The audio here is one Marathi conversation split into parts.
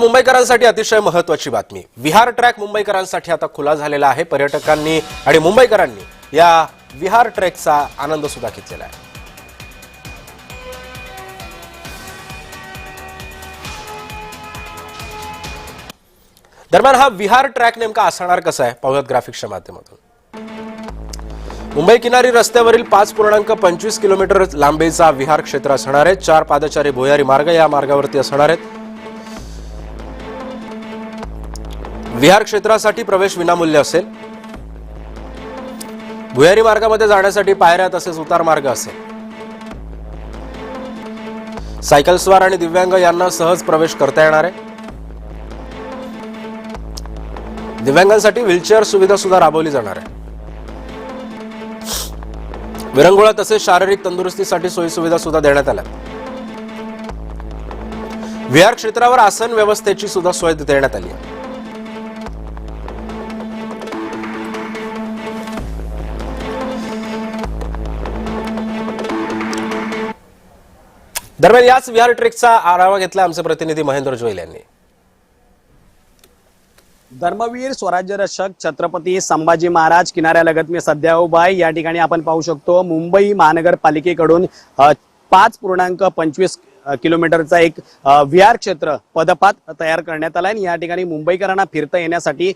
मुंबईकरांसाठी अतिशय महत्त्वाची बातमी। विहार ट्रॅक मुंबईकरांसाठी आता खुला झालेला आहे। पर्यटकांनी आणि मुंबईकरांनी या विहार ट्रॅकचा आनंद सुद्धा घेतलेला आहे। दरम्यान हा विहार ट्रॅक नेमका असणार कसा आहे पाहूयात ग्राफिक्सच्या माध्यमातून। मुंबई किनारी रस्त्यावरील 5.25 किलोमीटर लांबीचा विहार क्षेत्र असणार आहे। 4 पादचारी भुयारी मार्ग या मार्गावरती असणार आहेत। विहार क्षेत्रासाठी प्रवेश विनामूल्य असेल। भुयारी मार्गामध्ये जाण्यासाठी पायऱ्या तसेच उतार मार्ग असेल। सायकलस्वार आणि दिव्यांग यांना सहज प्रवेश करता येणार आहे। दिव्यांगांसाठी व्हीलचेअर सुविधा सुद्धा राबवली जाणार आहे। विरंगुळा तसेच शारीरिक तंदुरुस्तीसाठी सोयी सुविधा सुद्धा देण्यात आल्या। विहार क्षेत्रावर आसन व्यवस्थेची सुद्धा सोय देण्यात आली आहे। दरम्यान याच विहार ट्रेकचा आढावा घेतला आमचे प्रतिनिधी महेंद्र जोईल यांनी। धर्मवीर स्वराज्य रक्षक छत्रपती संभाजी महाराज किनाऱ्यालगत मी सध्या उभा आहे। या ठिकाणी आपण पाहू शकतो मुंबई महानगरपालिकेकडून 5.25 किलोमीटरचा एक विहार क्षेत्र पदपात तयार करण्यात आला आहे। या ठिकाणी मुंबईकरांना फिरता येण्यासाठी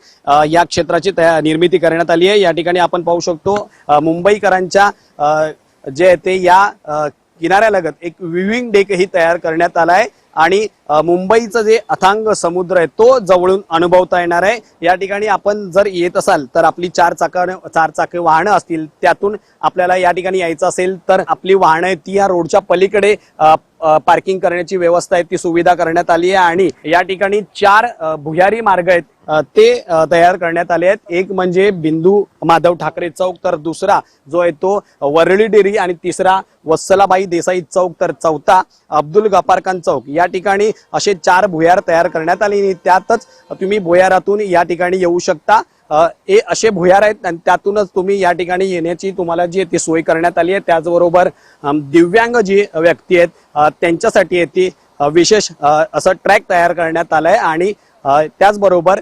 या क्षेत्राची निर्मिती करण्यात आली आहे। या ठिकाणी आपण पाहू शकतो मुंबईकरांच्या जे ते या किनाऱ्यालगत एक विविंग डेक ही तयार करण्यात आला आहे आणि मुंबईचा जे अथांग समुद्र आहे तो जवळून अनुभवता येणार आहे। या ठिकाणी आपण जर येत असाल तर आपली चार चाकी वाहनं असतील त्यातून आपल्याला या ठिकाणी यायचं असेल तर आपली वाहनं आहेत ती या रोडच्या पलीकडे पार्किंग करण्याची व्यवस्था आहे ती सुविधा करण्यात आली आहे आणि या ठिकाणी 4 भुयारी मार्ग आहेत ते तयार करण्यात आले आहेत। एक म्हणजे बिंदू माधव ठाकरे चौक, तर दुसरा जो आहे तो वरळी डेअरी आणि तिसरा वत्सलाबाई देसाई चौक, तर चौथा अब्दुल गफार खान चौक। या ठिकाणी असे 4 भुयार तयार करण्यात आले आणि त्यातच तुम्ही भुयारातून या ठिकाणी येऊ शकता। हे असे भुयार आहेत आणि त्यातूनच तुम्ही या ठिकाणी येण्याची तुम्हाला जी ती सोय करण्यात आली आहे। त्याचबरोबर दिव्यांग जी व्यक्ती आहेत त्यांच्यासाठी ती विशेष असं ट्रॅक तयार करण्यात आलाय आणि त्याचबरोबर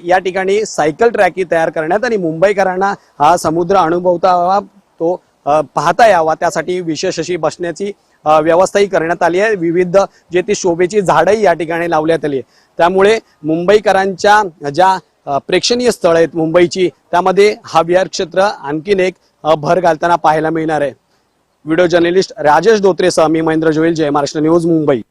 या ठिकाणी सायकल ट्रॅकही तयार करण्यात आणि मुंबईकरांना हा समुद्र अनुभवता यावा तो पाहता यावा त्यासाठी विशेष अशी बसण्याची व्यवस्थाही करण्यात आली आहे। विविध जे ती शोभेची झाडंही या ठिकाणी लावण्यात आली आहे। त्यामुळे मुंबईकरांच्या ज्या प्रेक्षणीय स्थळ आहेत मुंबईची त्यामध्ये हा विहार क्षेत्र आणखीन एक भर घालताना पाहायला मिळणार आहे। व्हिडिओ जर्नलिस्ट राजेश धोत्रेसह मी महेंद्र जोईल, जय महाराष्ट्र न्यूज, मुंबई।